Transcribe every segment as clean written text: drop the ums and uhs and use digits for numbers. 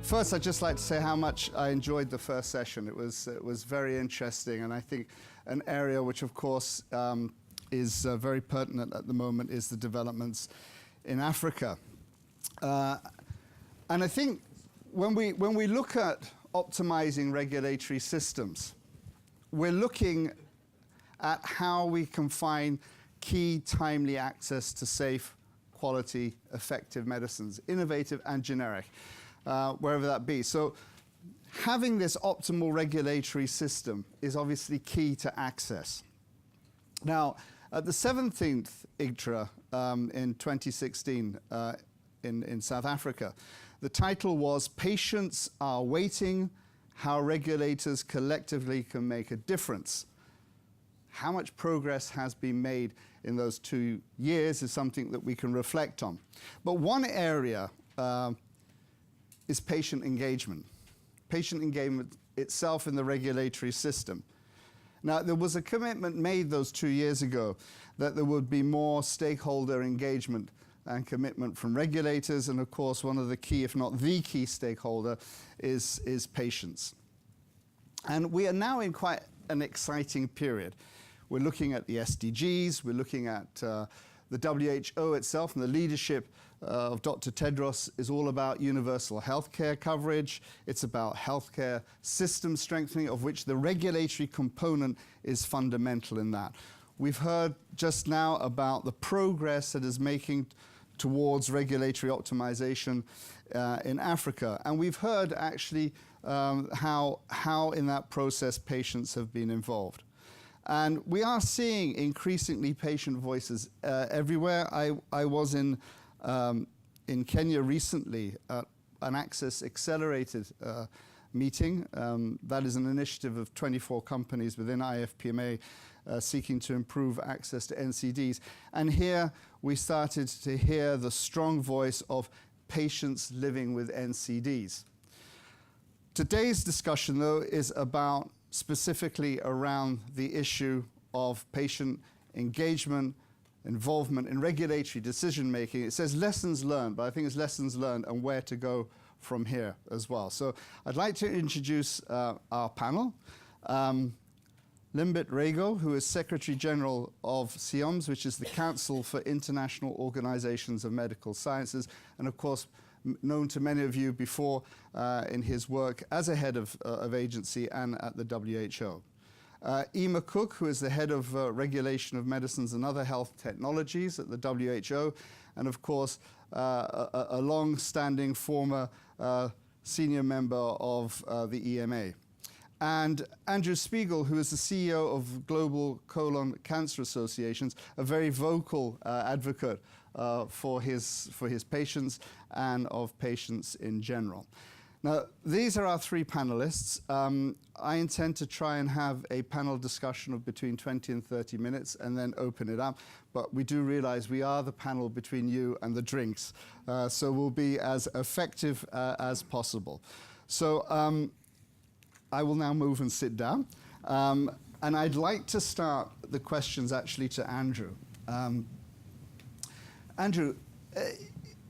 First, I'd just like to say how much I enjoyed the first session. It was very interesting, and I think an area which, of course, is very pertinent at the moment is the developments in Africa. And I think when we look at optimizing regulatory systems, we're looking at how we can find key, timely access to safe, quality, effective medicines, innovative and generic, wherever that be. So having this optimal regulatory system is obviously key to access. Now, at the 17th IGTRA in 2016 in South Africa, the title was "Patients Are Waiting, How Regulators Collectively Can Make a Difference." How much progress has been made in those 2 years is something that we can reflect on. But one area is patient engagement. Patient engagement itself in the regulatory system. Now, there was a commitment made those 2 years ago that there would be more stakeholder engagement and commitment from regulators, and of course, one of the key, if not the key stakeholder, is patients. And we are now in quite an exciting period. We're looking at the SDGs, we're looking at the WHO itself, and the leadership of Dr. Tedros is all about universal healthcare coverage. It's about healthcare system strengthening, of which the regulatory component is fundamental in that. We've heard just now about the progress that is making towards regulatory optimization in Africa. And we've heard actually how in that process patients have been involved. And we are seeing increasingly patient voices everywhere. I was in Kenya recently at an Access Accelerated meeting. That is an initiative of 24 companies within IFPMA seeking to improve access to NCDs. And here we started to hear the strong voice of patients living with NCDs. Today's discussion, though, is about specifically around the issue of patient engagement, involvement in regulatory decision-making. It says lessons learned, but I think it's lessons learned and where to go from here as well. So I'd like to introduce our panel. Limbit Rego, who is Secretary General of CIOMS, which is the Council for International Organizations of Medical Sciences, and of course, known to many of you before in his work as a head of agency and at the WHO. Ema Cook, who is the head of regulation of medicines and other health technologies at the WHO, and of course, a long-standing former senior member of the EMA. And Andrew Spiegel, who is the CEO of Global Colon Cancer Associations, a very vocal advocate for his patients and of patients in general. Now, these are our three panelists. I intend to try and have a panel discussion of between 20 and 30 minutes and then open it up. But we do realize we are the panel between you and the drinks. So we'll be as effective as possible. So I will now move and sit down. And I'd like to start the questions actually to Andrew. Andrew,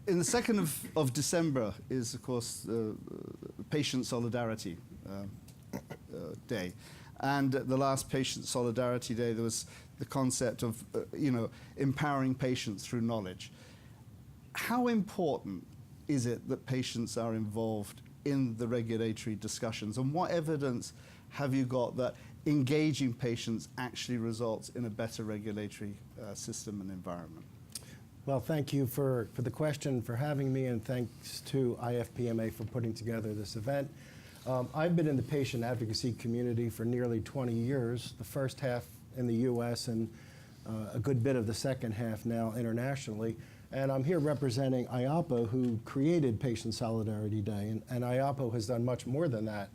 in the 2nd of December is, of course, Patient Solidarity Day. And at the last Patient Solidarity Day, there was the concept of, empowering patients through knowledge. How important is it that patients are involved in the regulatory discussions? And what evidence have you got that engaging patients actually results in a better regulatory system and environment? Well, thank you for the question, for having me, and thanks to IFPMA for putting together this event. I've been in the patient advocacy community for nearly 20 years, the first half in the US and a good bit of the second half now internationally. And I'm here representing IAPO, who created Patient Solidarity Day. And IAPO has done much more than that.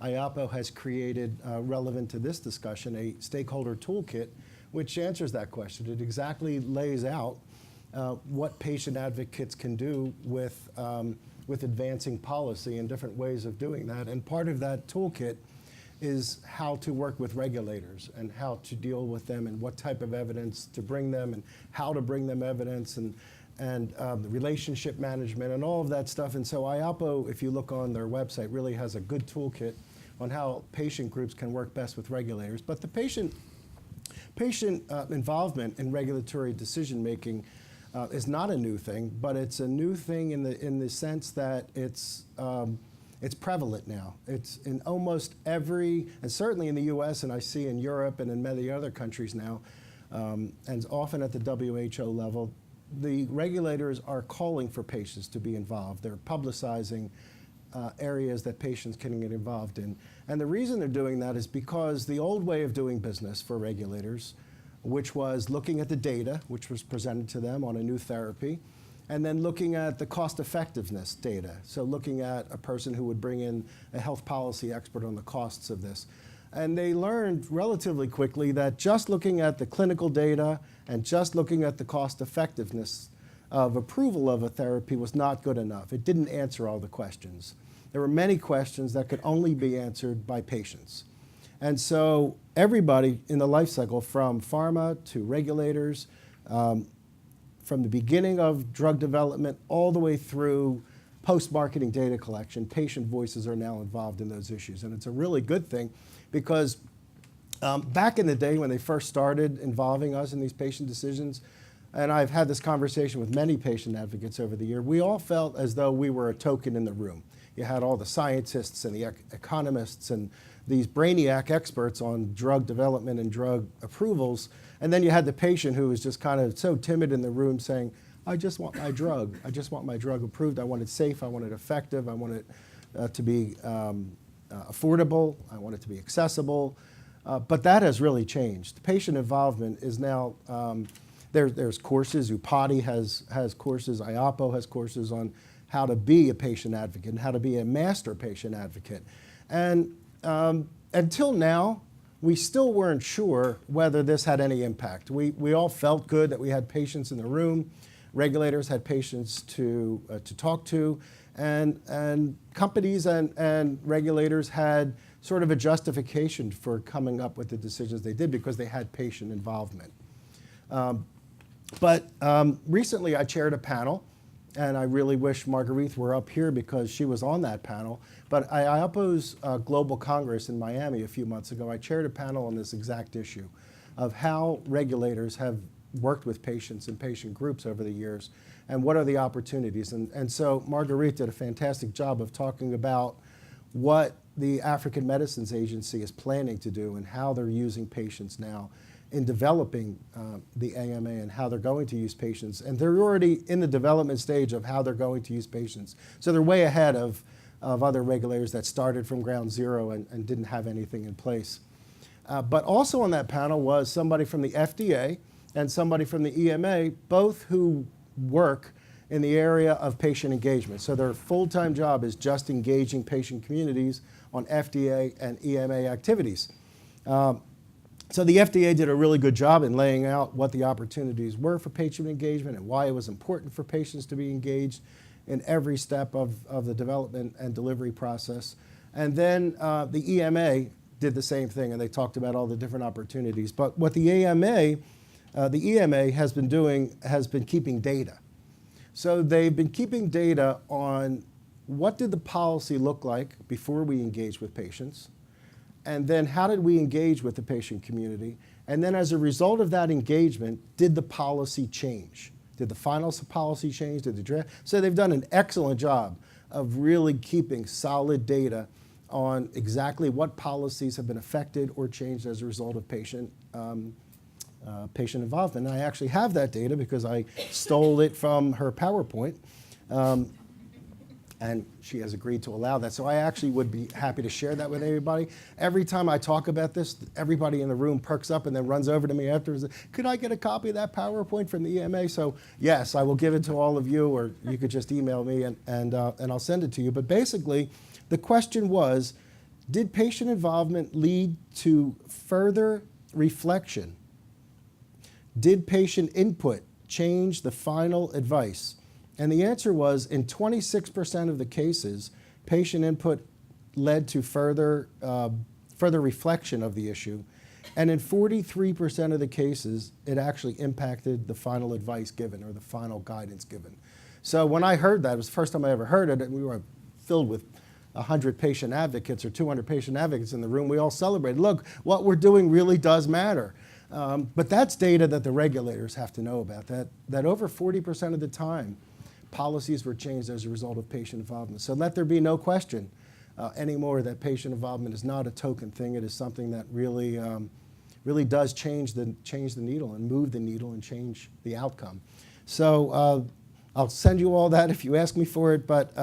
IAPO has created, relevant to this discussion, a stakeholder toolkit, which answers that question. It exactly lays out what patient advocates can do with advancing policy and different ways of doing that. And part of that toolkit is how to work with regulators and how to deal with them and what type of evidence to bring them and how to bring them evidence and the relationship management and all of that stuff. And so IAPO, if you look on their website, really has a good toolkit on how patient groups can work best with regulators. But the patient involvement in regulatory decision making is not a new thing, but it's a new thing in the sense that it's prevalent now. It's in almost every, and certainly in the U.S., and I see in Europe and in many other countries now, and often at the WHO level, the regulators are calling for patients to be involved. They're publicizing areas that patients can get involved in. And the reason they're doing that is because the old way of doing business for regulators, which was looking at the data, which was presented to them on a new therapy, and then looking at the cost effectiveness data. So looking at a person who would bring in a health policy expert on the costs of this. And they learned relatively quickly that just looking at the clinical data and just looking at the cost effectiveness of approval of a therapy was not good enough. It didn't answer all the questions. There were many questions that could only be answered by patients. And so everybody in the life cycle, from pharma to regulators, from the beginning of drug development all the way through post-marketing data collection, patient voices are now involved in those issues. And it's a really good thing because back in the day when they first started involving us in these patient decisions, and I've had this conversation with many patient advocates over the year, we all felt as though we were a token in the room. You had all the scientists and the economists and these brainiac experts on drug development and drug approvals, and then you had the patient who was just kind of so timid in the room saying, I just want my drug. I just want my drug approved. I want it safe. I want it effective. I want it to be affordable. I want it to be accessible. But that has really changed. Patient involvement is now, there's courses. UPADI has courses. IAPO has courses on how to be a patient advocate and how to be a master patient advocate. And until now, we still weren't sure whether this had any impact. We all felt good that we had patients in the room. Regulators had patients to talk to, and companies and regulators had sort of a justification for coming up with the decisions they did because they had patient involvement. But recently I chaired a panel, and I really wish Marguerite were up here because she was on that panel. But at IAPO's Global Congress in Miami a few months ago, I chaired a panel on this exact issue of how regulators have worked with patients and patient groups over the years, and what are the opportunities. And so Marguerite did a fantastic job of talking about what the African Medicines Agency is planning to do and how they're using patients now in developing the AMA and how they're going to use patients. And they're already in the development stage of how they're going to use patients. So they're way ahead of other regulators that started from ground zero and didn't have anything in place. But also on that panel was somebody from the FDA and somebody from the EMA, both who work in the area of patient engagement. So their full-time job is just engaging patient communities on FDA and EMA activities. So the FDA did a really good job in laying out what the opportunities were for patient engagement and why it was important for patients to be engaged in every step of the development and delivery process. And then the EMA did the same thing, and they talked about all the different opportunities. But what the EMA has been doing has been keeping data. So they've been keeping data on what did the policy look like before we engaged with patients, and then how did we engage with the patient community, and then as a result of that engagement, did the policy change? Did the final policy change? Did the draft? So they've done an excellent job of really keeping solid data on exactly what policies have been affected or changed as a result of patient involvement. And I actually have that data because I stole it from her PowerPoint, and she has agreed to allow that. So I actually would be happy to share that with everybody. Every time I talk about this, everybody in the room perks up and then runs over to me afterwards. Could I get a copy of that PowerPoint from the EMA? So yes, I will give it to all of you, or you could just email me and I'll send it to you. But basically, the question was, did patient involvement lead to further reflection? Did patient input change the final advice? And the answer was, in 26% of the cases, patient input led to further reflection of the issue. And in 43% of the cases, it actually impacted the final advice given or the final guidance given. So when I heard that, it was the first time I ever heard it, and we were filled with 100 patient advocates or 200 patient advocates in the room. We all celebrated. Look, what we're doing really does matter. But that's data that the regulators have to know about, that over 40% of the time, policies were changed as a result of patient involvement. So let there be no question anymore that patient involvement is not a token thing. It is something that really, really does change the needle and move the needle and change the outcome. So I'll send you all that if you ask me for it, but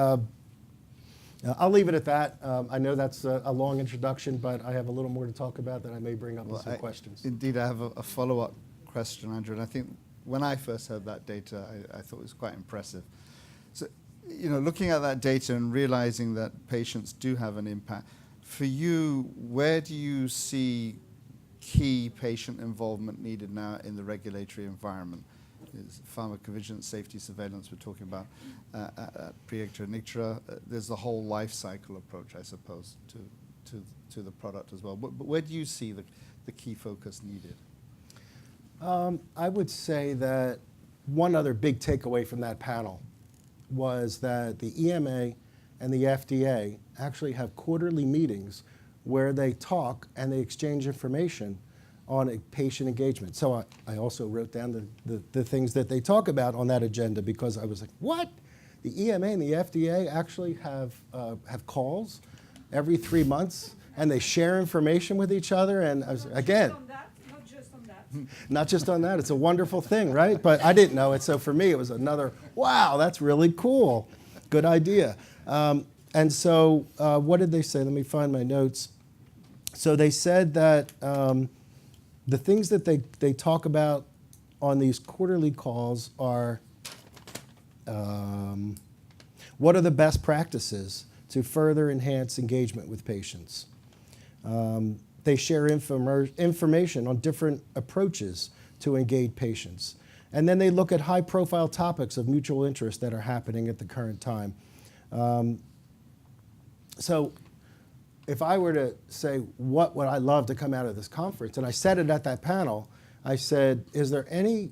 I'll leave it at that. I know that's a long introduction, but I have a little more to talk about that I may bring up in some questions. Indeed, I have a follow-up question, Andrew, and I think when I first heard that data, I thought it was quite impressive. So, looking at that data and realizing that patients do have an impact, for you, where do you see key patient involvement needed now in the regulatory environment? Is pharmacovigilance, safety surveillance, we're talking about pre-ictera, nictera. There's the whole life cycle approach, I suppose, to the product as well. But where do you see the key focus needed? I would say that one other big takeaway from that panel was that the EMA and the FDA actually have quarterly meetings where they talk and they exchange information on a patient engagement. So I also wrote down the things that they talk about on that agenda because I was like, what? The EMA and the FDA actually have calls every 3 months and they share information with each other. And I was, again, not just on that. It's a wonderful thing, right? But I didn't know it. So for me, it was another, wow, that's really cool. Good idea. And so what did they say? Let me find my notes. So they said that the things that they talk about on these quarterly calls are what are the best practices to further enhance engagement with patients. They share information on different approaches to engage patients. And then they look at high-profile topics of mutual interest that are happening at the current time. So if I were to say what would I love to come out of this conference, and I said it at that panel, I said, is there any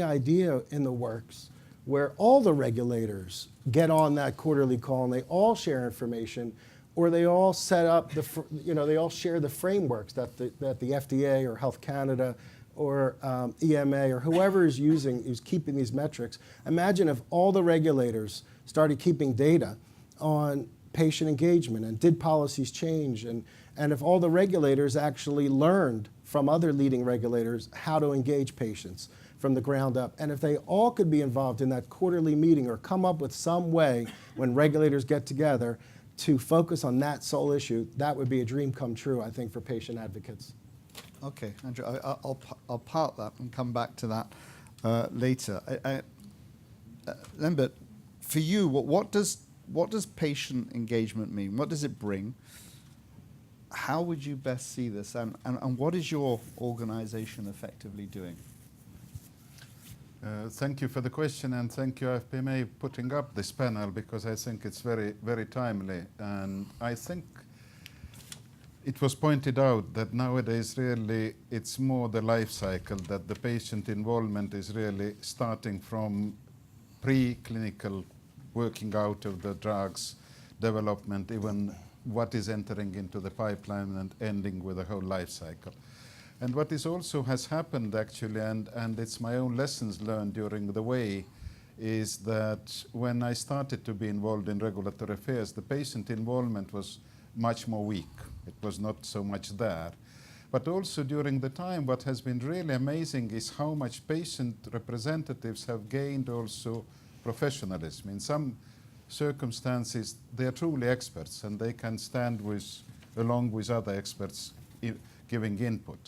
idea in the works where all the regulators get on that quarterly call and they all share information, or they all set up they all share the frameworks that the FDA or Health Canada or EMA or whoever is keeping these metrics. Imagine if all the regulators started keeping data on patient engagement and did policies change, and if all the regulators actually learned from other leading regulators how to engage patients from the ground up, and if they all could be involved in that quarterly meeting or come up with some way when regulators get together to focus on that sole issue, that would be a dream come true, I think, for patient advocates. Okay, Andrew, I'll park that and come back to that later. Lambert, for you, what does patient engagement mean? What does it bring? How would you best see this? And what is your organization effectively doing? Thank you for the question, and thank you IFPMA putting up this panel, because I think it's very, very timely. And I think it was pointed out that nowadays really it's more the life cycle, that the patient involvement is really starting from preclinical working out of the drugs development, even what is entering into the pipeline and ending with the whole life cycle. And what is also has happened actually, and it's my own lessons learned during the way, is that when I started to be involved in regulatory affairs, the patient involvement was much more weak. It was not so much there. But also during the time, what has been really amazing is how much patient representatives have gained also professionalism. In some circumstances, they are truly experts, and they can stand along with other experts giving input.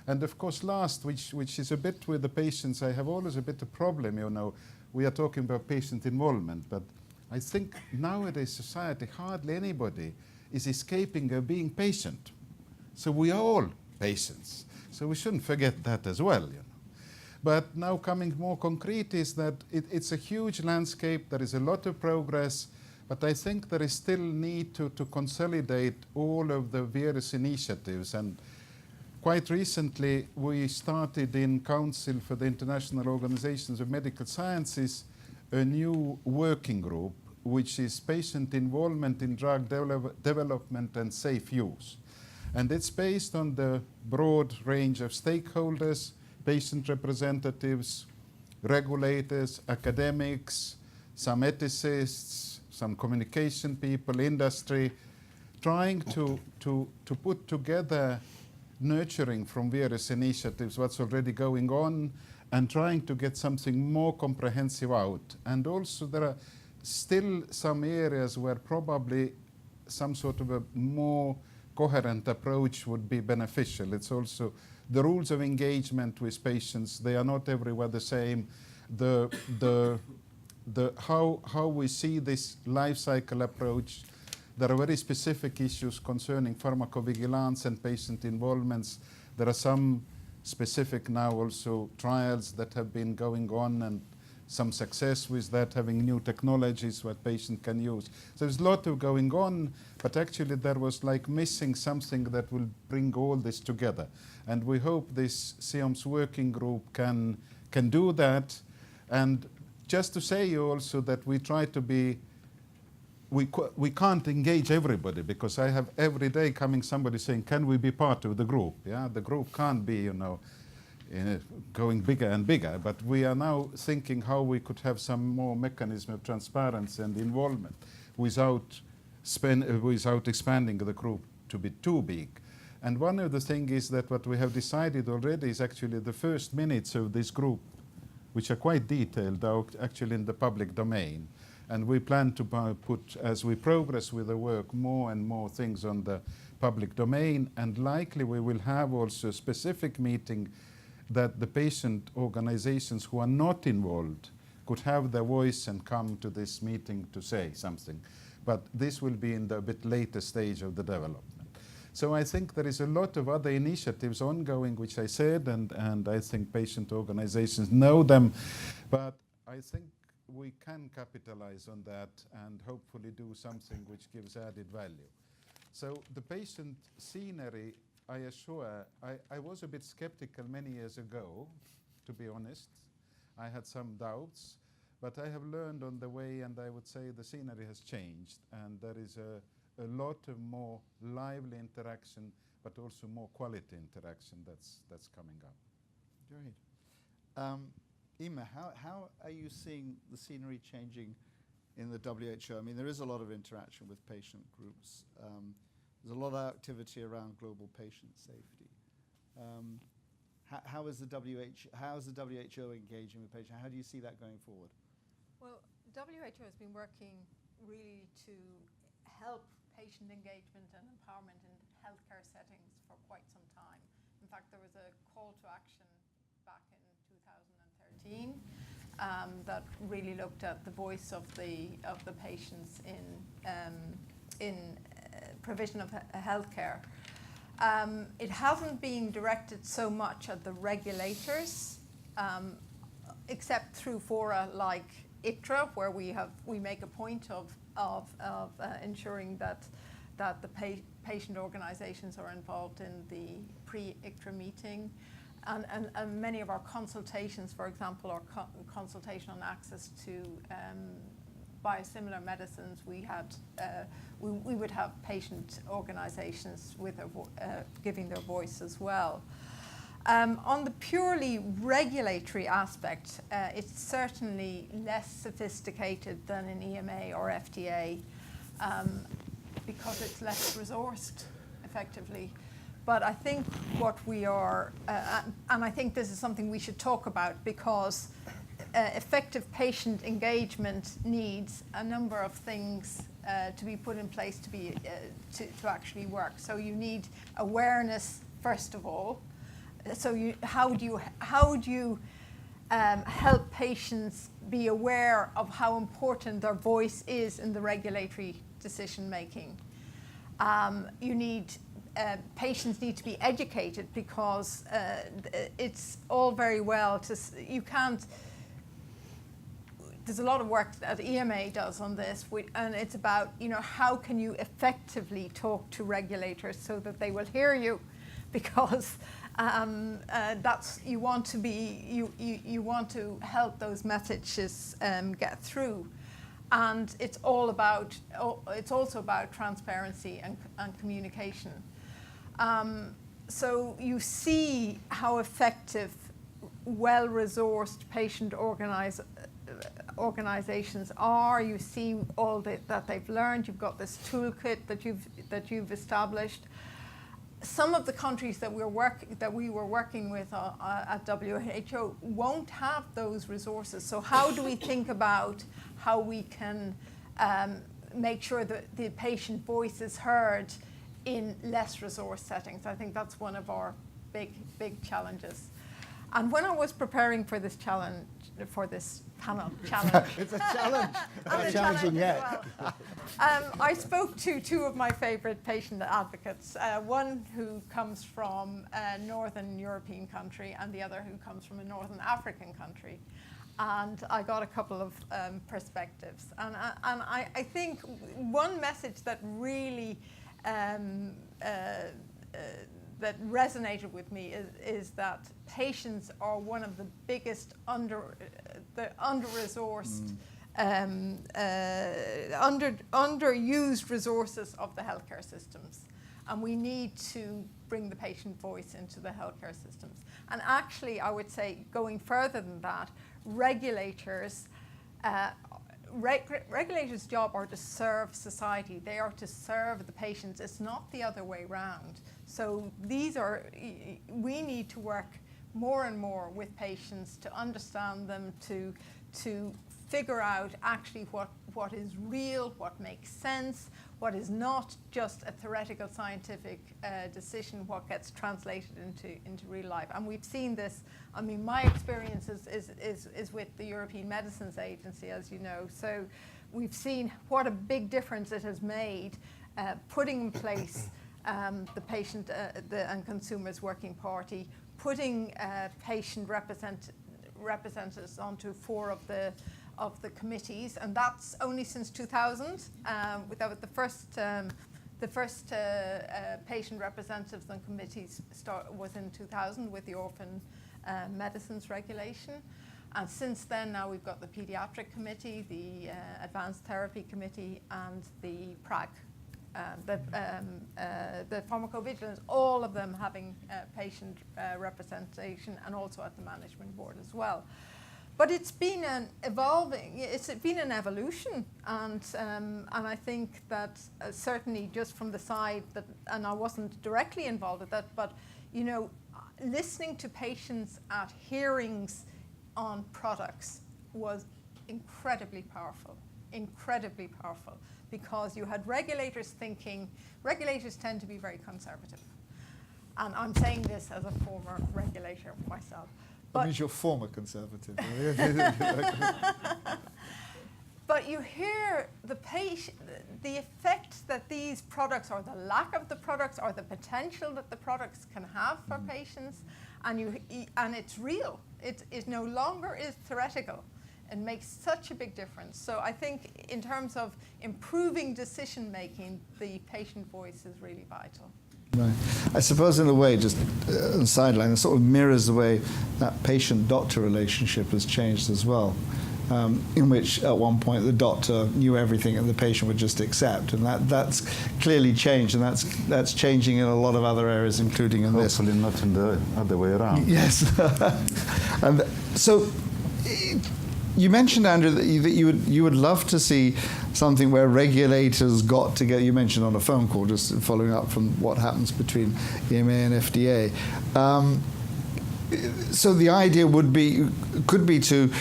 And of course, last, which is a bit with the patients, I have always a bit of problem, we are talking about patient involvement, but I think nowadays society, hardly anybody is escaping being patient. So we are all patients. So we shouldn't forget that as well, But now coming more concrete is that it's a huge landscape, there is a lot of progress, but I think there is still need to consolidate all of the various initiatives. And quite recently, we started in Council for the International Organizations of Medical Sciences a new working group, which is patient involvement in drug development and safe use. And it's based on the broad range of stakeholders, patient representatives, regulators, academics, some ethicists, some communication people, industry, trying to put together nurturing from various initiatives, what's already going on, and trying to get something more comprehensive out. And also there are still some areas where probably some sort of a more coherent approach would be beneficial. It's also the rules of engagement with patients, they are not everywhere the same. How we see this life cycle approach. There are very specific issues concerning pharmacovigilance and patient involvements. There are some specific now also trials that have been going on and some success with that, having new technologies what patient can use. So there's a lot of going on, but actually there was like missing something that will bring all this together. And we hope this CIOMS working group can do that. And just to say also that we try to be, we can't engage everybody, because I have every day coming somebody saying, can we be part of the group? Yeah, the group can't be, going bigger and bigger, but we are now thinking how we could have some more mechanism of transparency and involvement without expanding the group to be too big. And one of the things is that what we have decided already is actually the first minutes of this group, which are quite detailed, are actually in the public domain. And we plan to put, as we progress with the work, more and more things on the public domain. And likely we will have also a specific meeting that the patient organizations who are not involved could have their voice and come to this meeting to say something. But this will be in the bit later stage of the development. So I think there is a lot of other initiatives ongoing, which I said, and I think patient organizations know them. But I think we can capitalize on that and hopefully do something which gives added value. So the patient scenery, I assure, I was a bit skeptical many years ago, to be honest. I had some doubts, but I have learned on the way, and I would say the scenery has changed, and there is a lot of more lively interaction, but also more quality interaction that's coming up. Great. Ima, how are you seeing the scenery changing in the WHO? I mean, there is a lot of interaction with patient groups. There's a lot of activity around global patient safety. How is the WHO engaging with patients? How do you see that going forward? Well, WHO has been working really to help patient engagement and empowerment in healthcare settings for quite some time. In fact, there was a call to action back in 2013 that really looked at the voice of the patients in provision of healthcare. It hasn't been directed so much at the regulators, except through fora like ICTRA, where we make a point of ensuring that the patient organizations are involved in the pre-ICTRA meeting. And many of our consultations, for example, our consultation on access to biosimilar medicines, we would have patient organizations with giving their voice as well. On the purely regulatory aspect, it's certainly less sophisticated than in EMA or FDA because it's less resourced, effectively. But I think what we are, and I think this is something we should talk about, because effective patient engagement needs a number of things to be put in place to actually work. So you need awareness, first of all. So how would you help patients be aware of how important their voice is in the regulatory decision making? Patients need to be educated, because it's all very well you can't. There's a lot of work that EMA does on this, and it's about how can you effectively talk to regulators so that they will hear you. because that's you want to be you want to help those messages get through, and it's also about transparency and communication. So you see how effective well-resourced patient organizations are. You see all that they've learned. You've got this toolkit that you've established. Some of the countries that we were working with at WHO won't have those resources. So how do we think about how we can make sure that the patient voice is heard in less resource settings? I think that's one of our big challenges. And when I was preparing for this challenge, for this panel challenge, It's a challenge. Not challenging yet. well, I spoke to two of my favorite patient advocates, one who comes from a Northern European country and the other who comes from a Northern African country. And I got a couple of perspectives. And I think one message that really that resonated with me is that patients are one of the biggest under-resourced, underused resources of the healthcare systems. And we need to bring the patient voice into the healthcare systems. And actually, I would say, going further than that, regulators' job are to serve society. They are to serve the patients. It's not the other way around. So we need to work more and more with patients to understand them, to figure out actually what is real, what makes sense, what is not just a theoretical scientific decision, what gets translated into real life. And we've seen this. I mean, my experience is with the European Medicines Agency, as you know. So we've seen what a big difference it has made putting in place the patient and consumers working party, putting patient representatives onto 4 of the committees, and that's only since 2000. Without the first patient representatives on committees was in 2000 with the Orphan Medicines Regulation. And since then, now we've got the Pediatric Committee, the Advanced Therapy Committee, and the PRAG, the Pharmacovigilance, all of them having patient representation, and also at the management board as well. But it's been an evolution, and I think that certainly just from the side that, and I wasn't directly involved with that, but you know, listening to patients at hearings on products was incredibly powerful, because you had regulators tend to be very conservative. And I'm saying this as a former regulator myself. That means you're former Conservative. But you hear the effect that these products, or the lack of the products, or the potential that the products can have for patients, and it's real. It no longer is theoretical. It makes such a big difference. So I think in terms of improving decision making, the patient voice is really vital. Right. I suppose in a way, just on the sideline, it sort of mirrors the way that patient-doctor relationship has changed as well, in which at one point the doctor knew everything and the patient would just accept, and that's clearly changed, and that's changing in a lot of other areas, including in this. Hopefully not in the other way around. Yes. And so you mentioned, Andrew, that you would love to see something where regulators got together. You mentioned on a phone call, just following up from what happens between EMA and FDA. So the idea could be to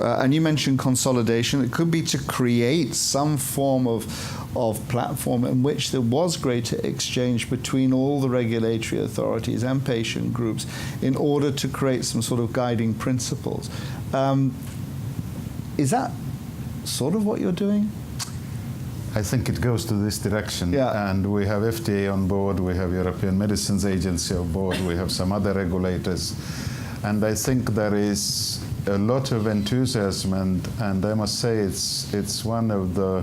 and you mentioned consolidation. It could be to create some form of platform in which there was greater exchange between all the regulatory authorities and patient groups in order to create some sort of guiding principles. Is that sort of what you're doing? I think it goes to this direction, yeah. And we have FDA on board, we have European Medicines Agency on board, we have some other regulators, and I think there is a lot of enthusiasm, and I must say it's one of the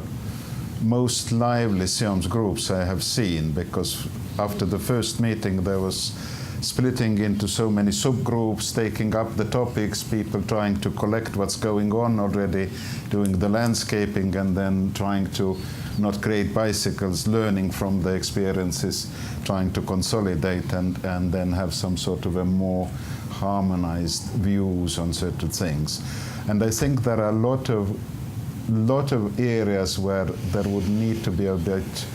most lively SIOMS groups I have seen, because after the first meeting, there was splitting into so many subgroups, taking up the topics, people trying to collect what's going on already, doing the landscaping, and then trying to not create bicycles, learning from the experiences, trying to consolidate and then have some sort of a more harmonized views on certain things. And I think there are a lot of areas where there would need to be a bit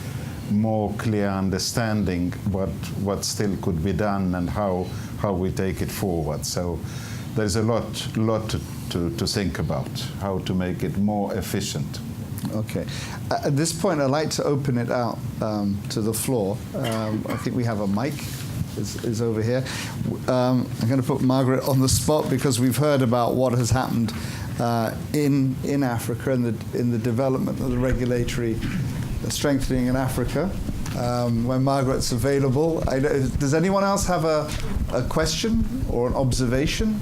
more clear understanding what still could be done and how we take it forward. So there's a lot to think about, how to make it more efficient. Okay. At this point, I'd like to open it out to the floor. I think we have a mic is over here. I'm going to put Margaret on the spot because we've heard about what has happened in Africa and in the development of the regulatory strengthening in Africa. When Margaret's available, does anyone else have a question or an observation?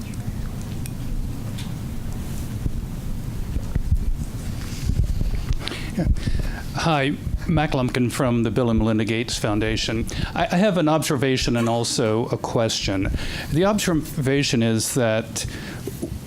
Hi, Mac Lumpkin from the Bill and Melinda Gates Foundation. I have an observation and also a question. The observation is that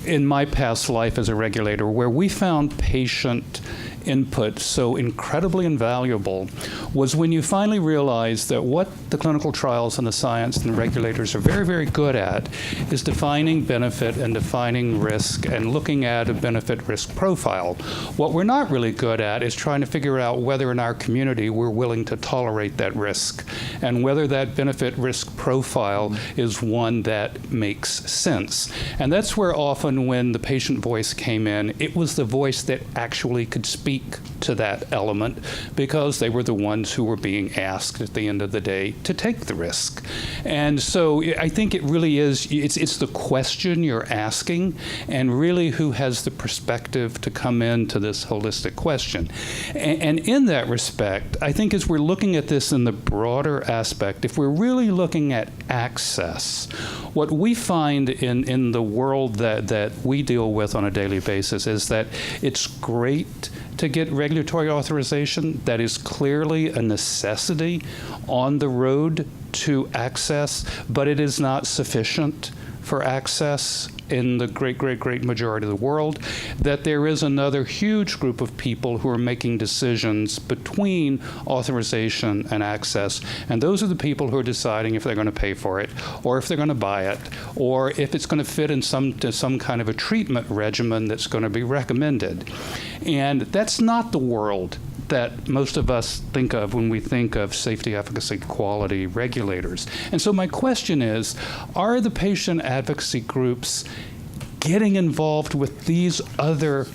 in my past life as a regulator, where we found patient input so incredibly invaluable was when you finally realized that what the clinical trials and the science and the regulators are very, very good at is defining benefit and defining risk and looking at a benefit-risk profile. What we're not really good at is trying to figure out whether in our community we're willing to tolerate that risk and whether that benefit-risk profile is one that makes sense. And that's where often when the patient voice came in, it was the voice that actually could speak to that element because they were the ones who were being asked at the end of the day to take the risk. And so I think it really is, it's the question you're asking and really who has the perspective to come into this holistic question. And in that respect, I think as we're looking at this in the broader aspect, if we're really looking at access, what we find in the world that we deal with on a daily basis is that it's great to get regulatory authorization. That is clearly a necessity on the road to access, but it is not sufficient for access in the great majority of the world, that there is another huge group of people who are making decisions between authorization and access, and those are the people who are deciding if they're going to pay for it, or if they're going to buy it, or if it's going to fit in some kind of a treatment regimen that's going to be recommended. And that's not the world that most of us think of when we think of safety, efficacy, quality regulators. And so my question is, are the patient advocacy groups getting involved with these other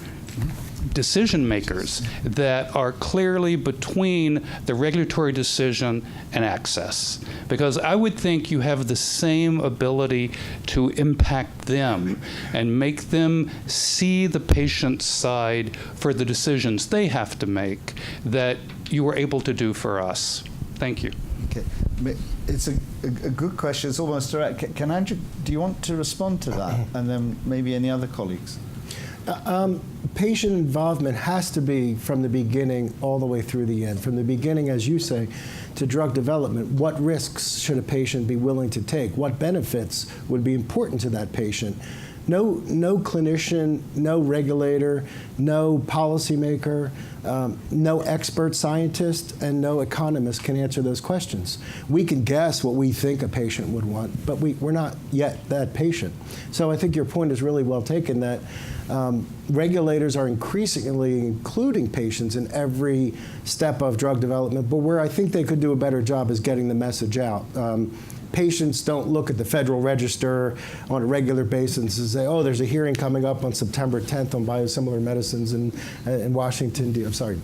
decision makers that are clearly between the regulatory decision and access? Because I would think you have the same ability to impact them and make them see the patient's side for the decisions they have to make that you were able to do for us. Thank you. Okay. It's a good question. It's almost direct. Can Andrew, do you want to respond to that? And then maybe any other colleagues? Patient involvement has to be from the beginning all the way through the end. From the beginning, as you say, to drug development, what risks should a patient be willing to take? What benefits would be important to that patient? No clinician, no regulator, no policymaker, no expert scientist, and no economist can answer those questions. We can guess what we think a patient would want, but we're not yet that patient. So I think your point is really well taken that regulators are increasingly including patients in every step of drug development, but where I think they could do a better job is getting the message out. Patients don't look at the Federal Register on a regular basis and say, oh, there's a hearing coming up on September 10th on biosimilar medicines in Washington, I'm sorry,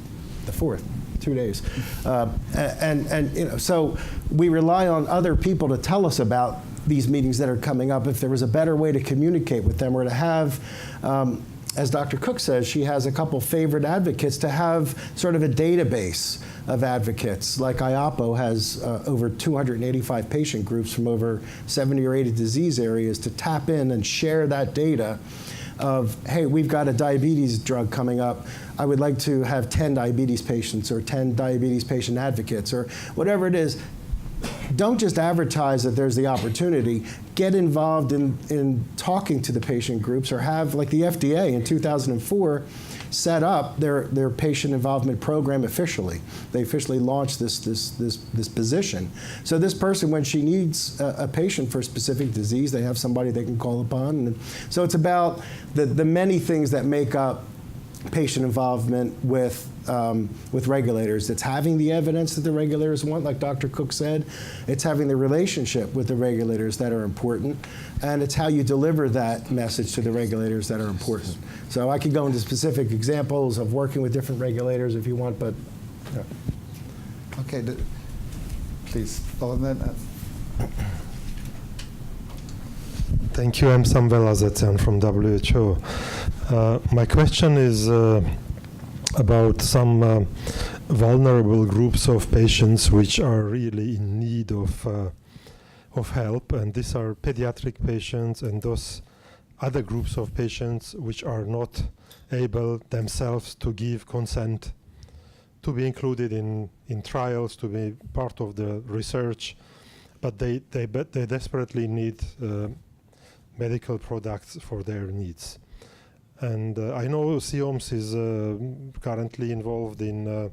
the 4th, 2 days. And you know, so we rely on other people to tell us about these meetings that are coming up. If there was a better way to communicate with them or to have, as Dr. Cook says, she has a couple favorite advocates, to have sort of a database of advocates. Like IAPO has over 285 patient groups from over 70 or 80 disease areas to tap in and share that data of, hey, we've got a diabetes drug coming up. I would like to have 10 diabetes patients or 10 diabetes patient advocates or whatever it is. don't just advertise that there's the opportunity. Get involved in talking to the patient groups, or have, like the FDA in 2004, set up their patient involvement program officially. They officially launched this position. So this person, when she needs a patient for a specific disease, they have somebody they can call upon. And so it's about the many things that make up patient involvement with regulators. It's having the evidence that the regulators want, like Dr. Cook said. It's having the relationship with the regulators that are important. And it's how you deliver that message to the regulators that are important. So I could go into specific examples of working with different regulators if you want, but. Yeah. Okay, please. Oh, and then, Thank you. I'm Samvel Azatyan from WHO. My question is about some vulnerable groups of patients which are really in need of help, and these are pediatric patients and those other groups of patients which are not able themselves to give consent to be included in trials, to be part of the research, but they desperately need medical products for their needs. And I know CIOMS is currently involved in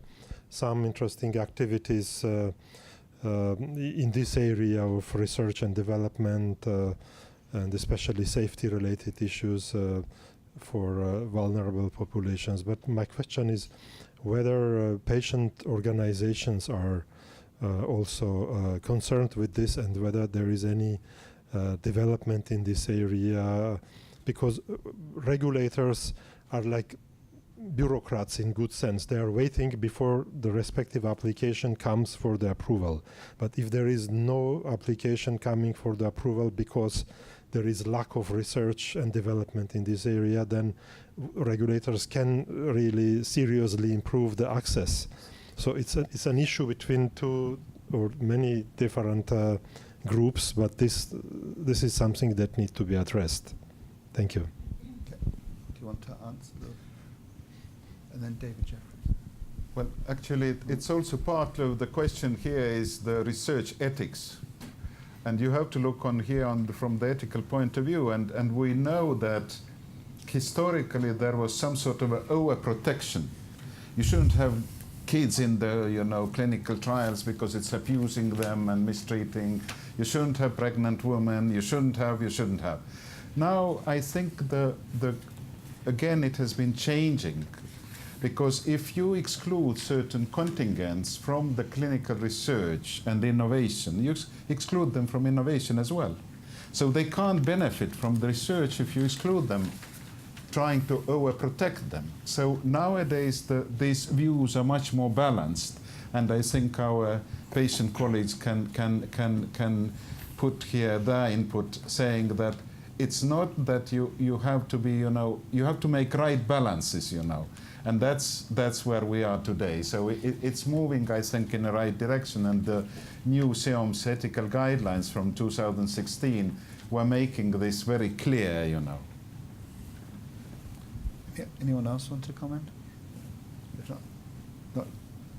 some interesting activities in this area of research and development, and especially safety-related issues for vulnerable populations. But my question is whether patient organizations are also concerned with this, and whether there is any development in this area, because regulators are like bureaucrats in good sense. They are waiting before the respective application comes for the approval. But if there is no application coming for the approval because there is lack of research and development in this area, then regulators can really seriously improve the access. So it's an issue between two or many different groups, but this is something that needs to be addressed. Thank you. okay. Do you want to answer? And then David Jeffries. Well, actually, it's also part of the question here is the research ethics. And you have to look on here from the ethical point of view. And we know that historically there was some sort of overprotection. You shouldn't have kids in the clinical trials because it's abusing them and mistreating. You shouldn't have pregnant women. You shouldn't have. Now I think again it has been changing, because if you exclude certain contingents from the clinical research and innovation, you exclude them from innovation as well. So they can't benefit from the research if you exclude them, trying to overprotect them. So nowadays these views are much more balanced, and I think our patient colleagues can put here their input, saying that it's not that you have to be, you have to make right balances, and that's where we are today. So it's moving, I think, in the right direction, and the new CIOMS ethical guidelines from 2016 were making this very clear, Yeah, anyone else want to comment? If not,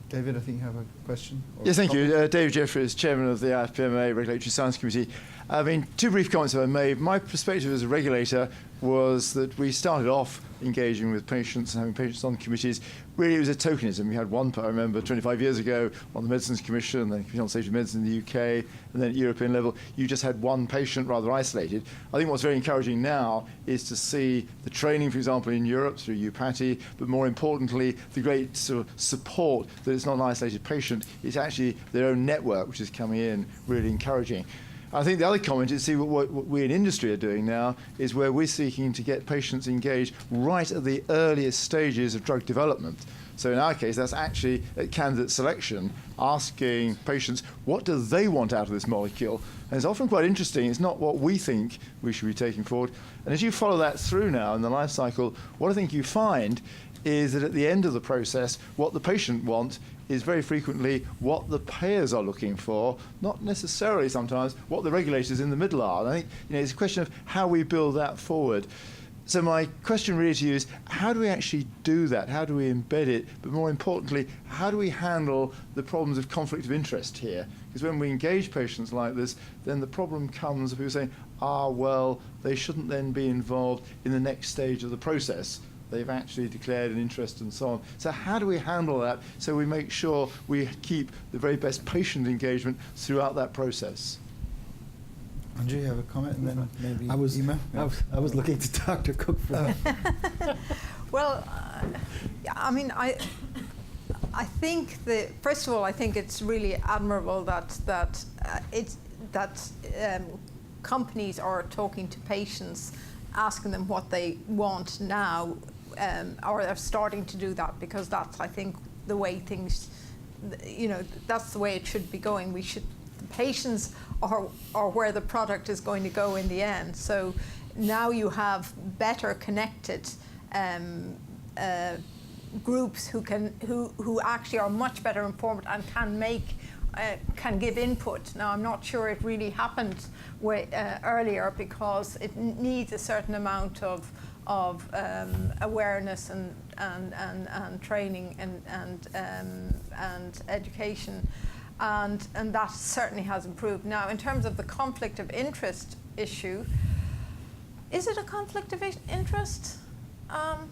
David, I think you have a question? Yes, thank you. David Jeffries, Chairman of the IFPMA Regulatory Science Committee. I mean, two brief comments if I may. My perspective as a regulator was that we started off engaging with patients and having patients on committees. Really, it was a tokenism. We had one, I remember, 25 years ago on the Medicines Commission, then Commission on Safety Medicine in the UK, and then at European level, you just had one patient, rather isolated. I think what's very encouraging now is to see the training, for example, in Europe through UPATI, but more importantly, the great sort of support that it's not an isolated patient, it's actually their own network, which is coming in, really encouraging. I think the other comment is, see, what we in industry are doing now is where we're seeking to get patients engaged right at the earliest stages of drug development. So in our case, that's actually at candidate selection, asking patients, what do they want out of this molecule? And it's often quite interesting. It's not what we think we should be taking forward. And as you follow that through now in the life cycle, what I think you find is that at the end of the process, what the patient wants is very frequently what the payers are looking for, not necessarily sometimes what the regulators in the middle are. And I think it's a question of how we build that forward. So my question really to you is, how do we actually do that? How do we embed it? But more importantly, how do we handle the problems of conflict of interest here? Because when we engage patients like this, then the problem comes of people saying, well, they shouldn't then be involved in the next stage of the process. They've actually declared an interest and so on. So how do we handle that so we make sure we keep the very best patient engagement throughout that process? Andrew, you have a comment, and then maybe I was looking to Dr. Cook for that. Well, I mean, I think first of all, I think it's really admirable that companies are talking to patients, asking them what they want now, or they're starting to do that, because that's, I think, the way things, that's the way it should be going. The patients are where the product is going to go in the end. So now you have better connected groups who actually are much better informed and can give input. Now, I'm not sure it really happened earlier, because it needs a certain amount of awareness and training and education, and that certainly has improved. Now, in terms of the conflict of interest issue, is it a conflict of interest? I'm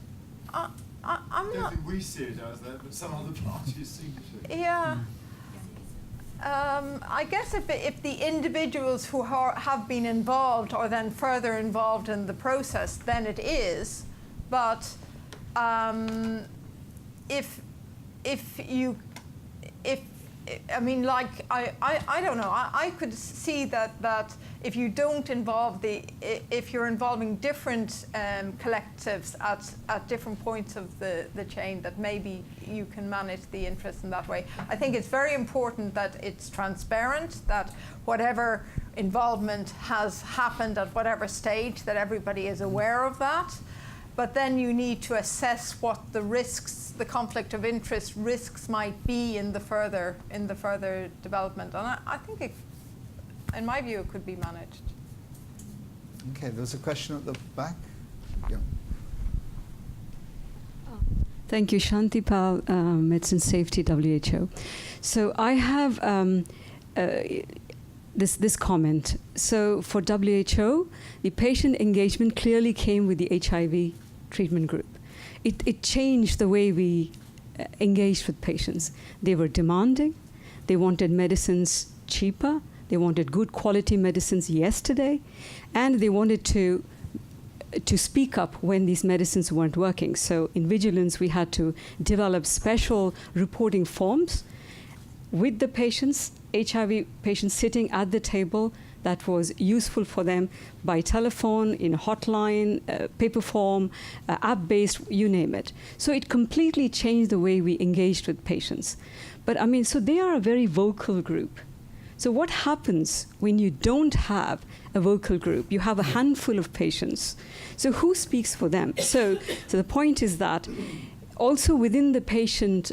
not. I don't think we see it as that, but some other parties seem to. Yeah. I guess if the individuals who have been involved are then further involved in the process, then it is. But I mean, like, I don't know. I could see that if you don't involve if you're involving different collectives at different points of the chain, that maybe you can manage the interest in that way. I think it's very important that it's transparent, that whatever involvement has happened at whatever stage, that everybody is aware of that. But then you need to assess what the risks, the conflict of interest risks might be in the further development. And I think, in my view, it could be managed. Okay, there's a question at the back. Yeah. Thank you, Shanti Pal, Medicine Safety, WHO. So I have this comment. So for WHO, the patient engagement clearly came with the HIV treatment group. It changed the way we engaged with patients. They were demanding. They wanted medicines cheaper. They wanted good quality medicines yesterday. And they wanted to speak up when these medicines weren't working. So in Vigilance, we had to develop special reporting forms with the patients, HIV patients sitting at the table, that was useful for them by telephone, in a hotline, paper form, app-based, you name it. So it completely changed the way we engaged with patients. But I mean, so they are a very vocal group. So what happens when you don't have a vocal group? You have a handful of patients. So who speaks for them? So the point is that also within the patient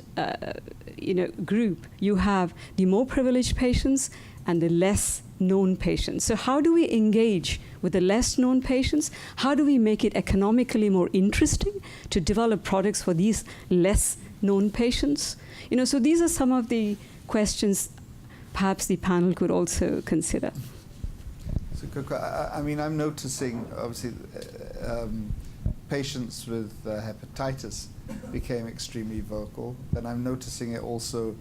group, you have the more privileged patients and the less known patients. So how do we engage with the less known patients? How do we make it economically more interesting to develop products for these less known patients? So these are some of the questions perhaps the panel could also consider. So, I mean, I'm noticing, obviously, patients with hepatitis became extremely vocal. Then I'm noticing it also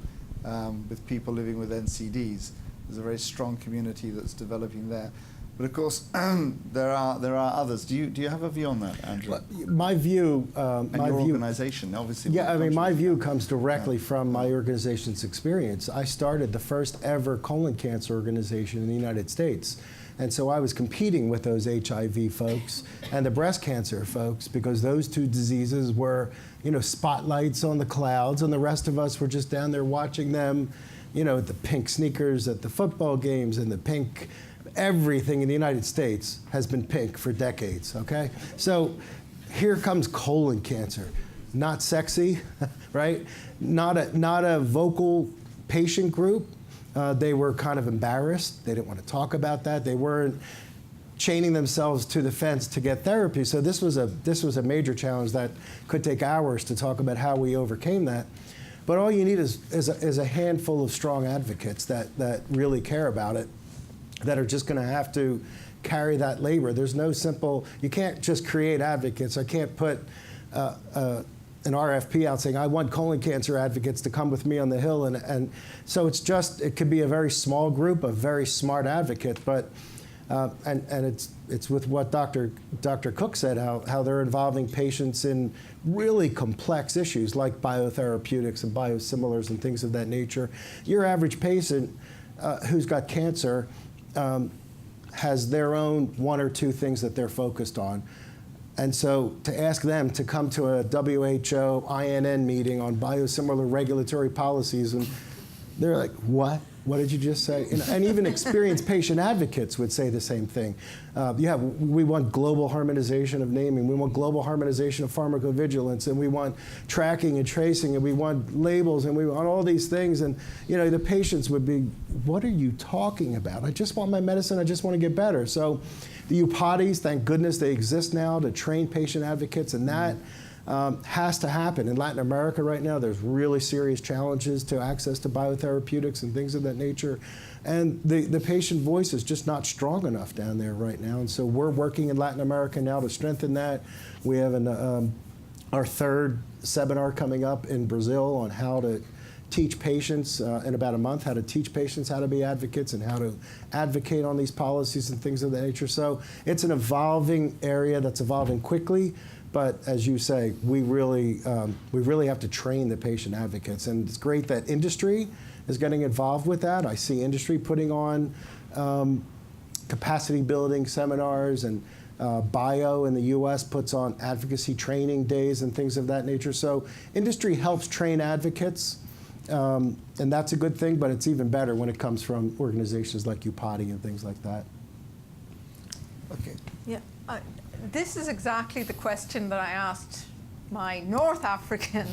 with people living with NCDs. There's a very strong community that's developing there. But of course, there are others. Do you have a view on that, Andrew? My view, and my your view, organization, obviously. Yeah, I mean, my view comes directly from my organization's experience. I started the first ever colon cancer organization in the United States. And so I was competing with those HIV folks and the breast cancer folks, because those two diseases were, spotlights on the clouds, and the rest of us were just down there watching them, the pink sneakers at the football games and the pink everything in the United States has been pink for decades, okay? So here comes colon cancer. Not sexy, right? Not a vocal patient group. They were kind of embarrassed. They didn't want to talk about that. They weren't chaining themselves to the fence to get therapy. So this was a major challenge that could take hours to talk about how we overcame that. But all you need is a handful of strong advocates that really care about it, that are just going to have to carry that labor. There's no simple, you can't just create advocates. I can't put an RFP out saying, I want colon cancer advocates to come with me on the Hill. And so it could be a very small group of very smart advocates, but and it's with what Dr. Cook said, how they're involving patients in really complex issues like biotherapeutics and biosimilars and things of that nature. Your average patient who's got cancer has their own one or two things that they're focused on. And so to ask them to come to a WHO INN meeting on biosimilar regulatory policies, and they're like, what? What did you just say? And even experienced patient advocates would say the same thing. We want global harmonization of naming. We want global harmonization of pharmacovigilance, and we want tracking and tracing, and we want labels, and we want all these things. And the patients would be, what are you talking about? I just want my medicine. I just want to get better. So the UPADIs, thank goodness they exist now to train patient advocates, and that has to happen. In Latin America right now, there's really serious challenges to access to biotherapeutics and things of that nature. And the patient voice is just not strong enough down there right now. And so we're working in Latin America now to strengthen that. We have our third seminar coming up in Brazil on how to teach patients in about a month, how to teach patients how to be advocates and how to advocate on these policies and things of that nature. So it's an evolving area that's evolving quickly. But as you say, we really have to train the patient advocates. And it's great that industry is getting involved with that. I see industry putting on capacity building seminars, and Bio in the US puts on advocacy training days and things of that nature. So industry helps train advocates, and that's a good thing, but it's even better when it comes from organizations like UPADI and things like that. Okay. Yeah. This is exactly the question that I asked my North African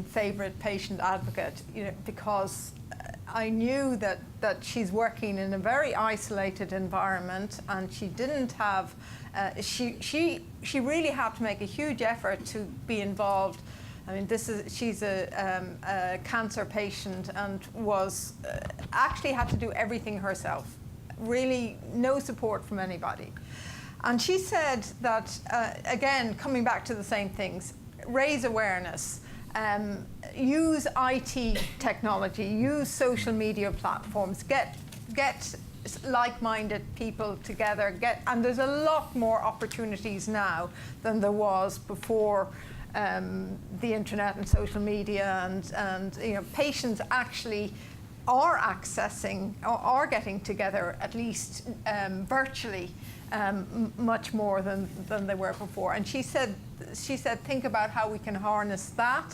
favorite patient advocate, because I knew that she's working in a very isolated environment, and she didn't have, she really had to make a huge effort to be involved. I mean, she's a cancer patient and was actually had to do everything herself. Really, no support from anybody. And she said that, again, coming back to the same things, raise awareness, use IT technology, use social media platforms, get like-minded people together, and there's a lot more opportunities now than there was before the internet and social media, and patients actually are accessing or are getting together, at least virtually, much more than they were before. And she said, think about how we can harness that.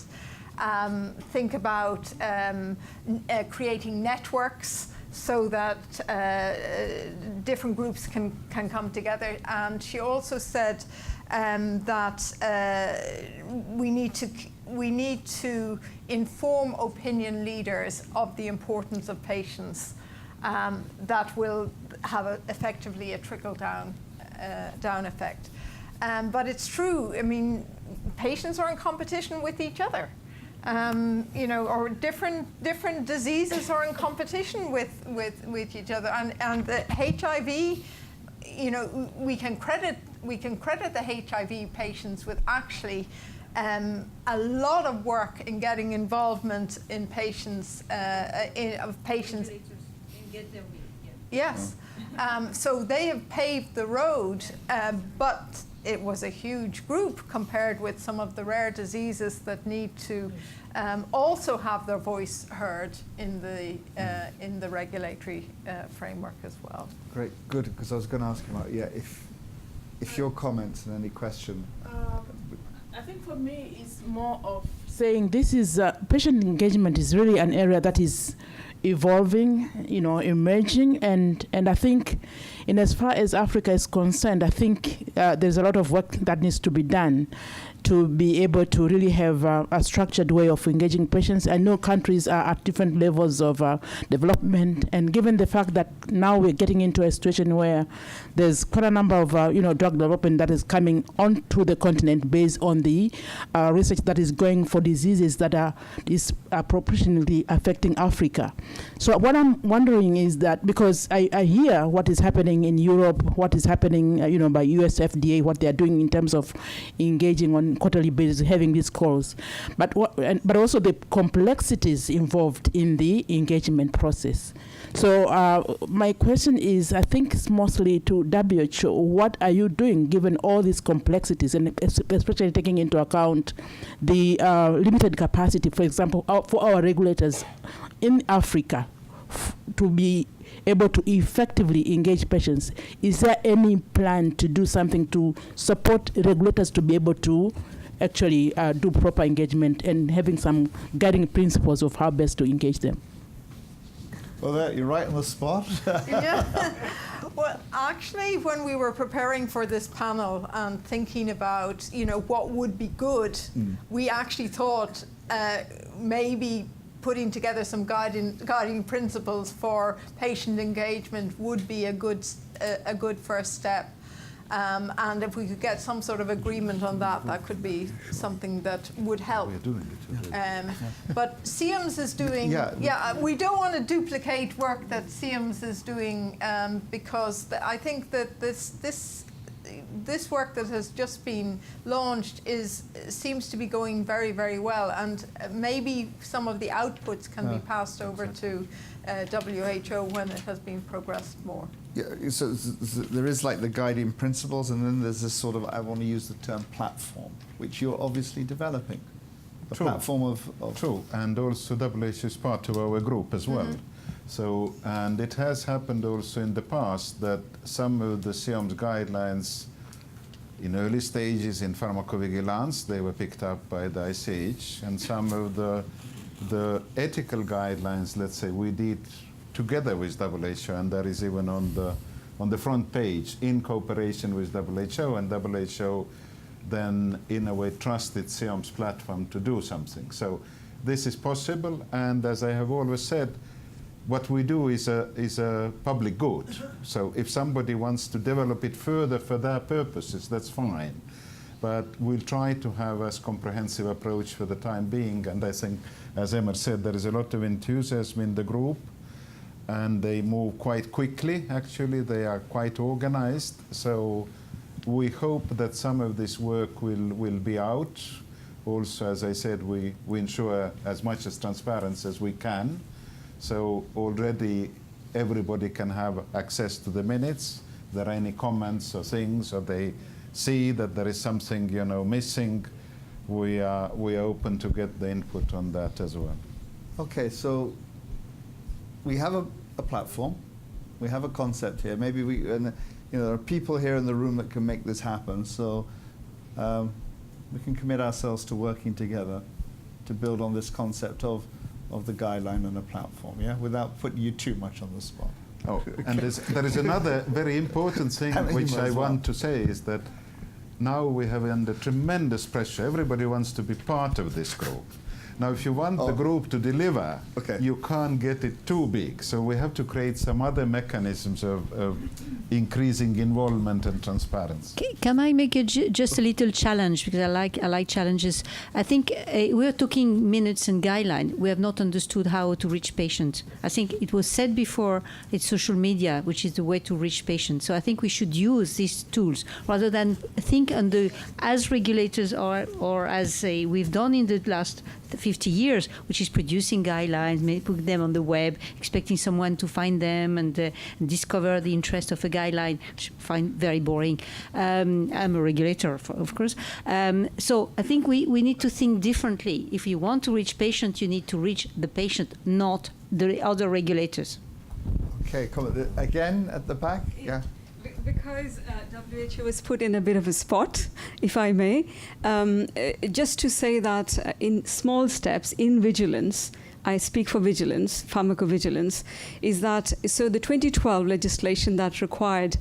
Think about creating networks so that different groups can come together. And she also said that we need to inform opinion leaders of the importance of patients. That will have effectively a trickle-down effect. But it's true. I mean, patients are in competition with each other. Or different diseases are in competition with each other. And the HIV, we can credit the HIV patients with actually a lot of work in getting involvement in patients of patients. Yes. So they have paved the road, but it was a huge group compared with some of the rare diseases that need to also have their voice heard in the regulatory framework as well. Great, good, because I was going to ask you about, if your comments and any question. I think for me it's more of saying this is patient engagement is really an area that is evolving, emerging, and I think in as far as Africa is concerned, I think there's a lot of work that needs to be done. to be able to really have a structured way of engaging patients. I know countries are at different levels of development, and given the fact that now we're getting into a situation where there's quite a number of drug development that is coming onto the continent based on the research that is going for diseases that are proportionally affecting Africa. So what I'm wondering is that, because I hear what is happening in Europe, what is happening by US FDA, what they are doing in terms of engaging on quarterly basis, having these calls, but also the complexities involved in the engagement process. So my question is, I think it's mostly to WHO. What are you doing given all these complexities, and especially taking into account the limited capacity, for example, for our regulators in Africa to be able to effectively engage patients? Is there any plan to do something to support regulators to be able to actually do proper engagement and having some guiding principles of how best to engage them? Well, you're right on the spot. Yeah. Well, actually, when we were preparing for this panel and thinking about, what would be good, we actually thought maybe putting together some guiding principles for patient engagement would be a good first step. And if we could get some sort of agreement on that, that could be something that would help. We're doing it. But CIMS is doing, we don't want to duplicate work that CIMS is doing, because I think that this work that has just been launched seems to be going very, very well, and maybe some of the outputs can be passed over to WHO when it has been progressed more. Yeah, so there is like the guiding principles, and then there's this sort of, I want to use the term platform, which you're obviously developing. A platform of True, and also WHO is part of our group as well. So, and it has happened also in the past that some of the CIOMS guidelines in early stages in pharmacovigilance, they were picked up by the ICH, and some of the ethical guidelines, let's say, we did together with WHO, and that is even on the front page in cooperation with WHO, and WHO then in a way trusted CIOMS platform to do something. So this is possible, and as I have always said, what we do is a public good. So if somebody wants to develop it further for their purposes, that's fine. But we'll try to have a comprehensive approach for the time being, and I think, as Emma said, there is a lot of enthusiasm in the group, and they move quite quickly. Actually, they are quite organized. So we hope that some of this work will be out. Also, as I said, we ensure as much as transparency as we can. So already everybody can have access to the minutes. If there are any comments or things, or they see that there is something missing, we are open to get the input on that as well. Okay, so we have a platform, we have a concept here. Maybe there are people here in the room that can make this happen. So we can commit ourselves to working together to build on this concept of the guideline and the platform, without putting you too much on the spot. Oh, and there is another very important thing which I want to say is that now we have under tremendous pressure. Everybody wants to be part of this group. Now, if you want the group to deliver, you can't get it too big. So we have to create some other mechanisms of increasing involvement and transparency. Can I make just a little challenge, because I like challenges. I think we are talking minutes and guideline. We have not understood how to reach patients. I think it was said before, it's social media, which is the way to reach patients. So I think we should use these tools rather than think as regulators or as we've done in the last 50 years, which is producing guidelines, maybe put them on the web, expecting someone to find them and discover the interest of a guideline, which I find very boring. I'm a regulator, of course. So I think we need to think differently. If you want to reach patients, you need to reach the patient, not the other regulators. Okay, come again at the back. Yeah. Because WHO was put in a bit of a spot, if I may, just to say that in small steps in vigilance, I speak for vigilance, pharmacovigilance, is that so the 2012 legislation that required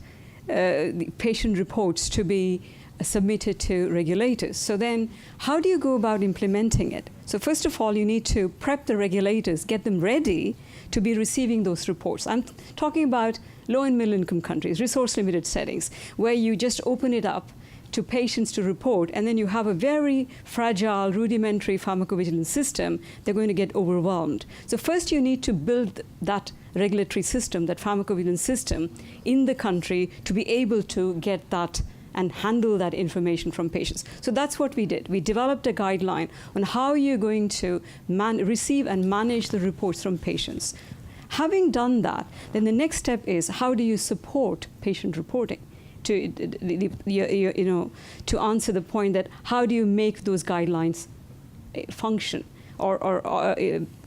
the patient reports to be submitted to regulators. So then how do you go about implementing it? So first of all, you need to prep the regulators, get them ready to be receiving those reports. I'm talking about low and middle income countries, resource limited settings, where you just open it up to patients to report, and then you have a very fragile, rudimentary pharmacovigilance system, they're going to get overwhelmed. So first you need to build that regulatory system, that pharmacovigilance system in the country to be able to get that and handle that information from patients. So that's what we did. We developed a guideline on how you're going to receive and manage the reports from patients. Having done that, then the next step is how do you support patient reporting? To to answer the point that how do you make those guidelines function or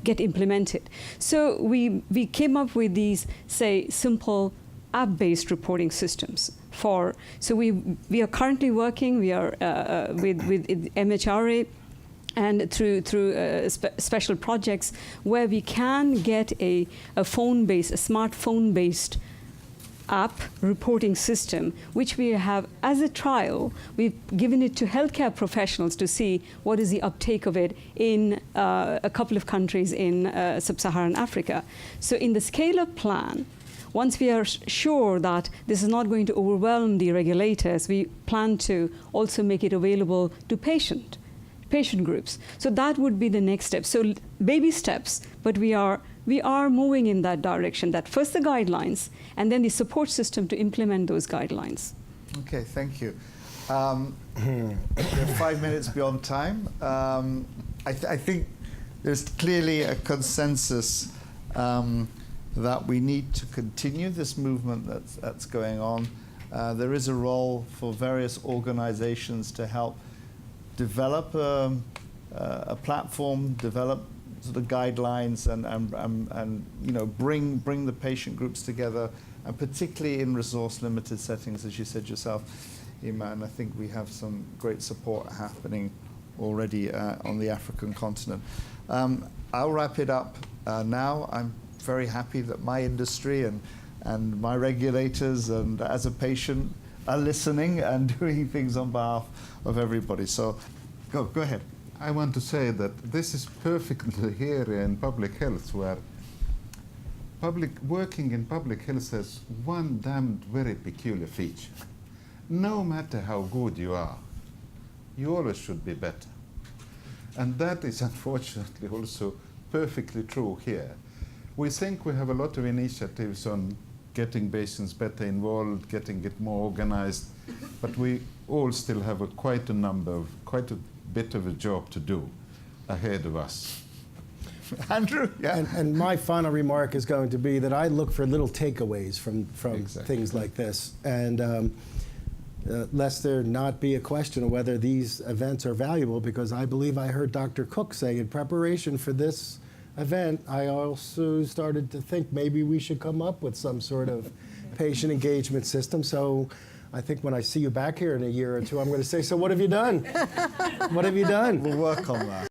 get implemented? So we came up with these, say, simple app-based reporting systems. So we are currently working. We are with MHRA and through special projects where we can get a smartphone-based app reporting system, which we have as a trial. We've given it to healthcare professionals to see what is the uptake of it in a couple of countries in sub-Saharan Africa. So in the scale-up plan, once we are sure that this is not going to overwhelm the regulators, we plan to also make it available to patient groups. So that would be the next step. So baby steps, but we are moving in that direction, that first the guidelines and then the support system to implement those guidelines. Okay, thank you. We're 5 minutes beyond time. I think there's clearly a consensus that we need to continue this movement that's going on. There is a role for various organizations to help develop a platform, develop sort of guidelines, and bring the patient groups together, and particularly in resource-limited settings, as you said yourself, Iman. I think we have some great support happening already on the African continent. I'll wrap it up now. I'm very happy that my industry and my regulators and as a patient are listening and doing things on behalf of everybody. So go ahead. I want to say that this is perfectly here in public health, where working in public health has one damned very peculiar feature. No matter how good you are, you always should be better. And that is unfortunately also perfectly true here. We think we have a lot of initiatives on getting patients better involved, getting it more organized, but we all still have quite a bit of a job to do ahead of us. Andrew? Yeah. And my final remark is going to be that I look for little takeaways from Exactly. things like this. And lest there not be a question of whether these events are valuable, because I believe I heard Dr. Cook say in preparation for this event, I also started to think maybe we should come up with some sort of patient engagement system. So I think when I see you back here in a year or two, I'm going to say, so what have you done? What have you done? We'll work on that.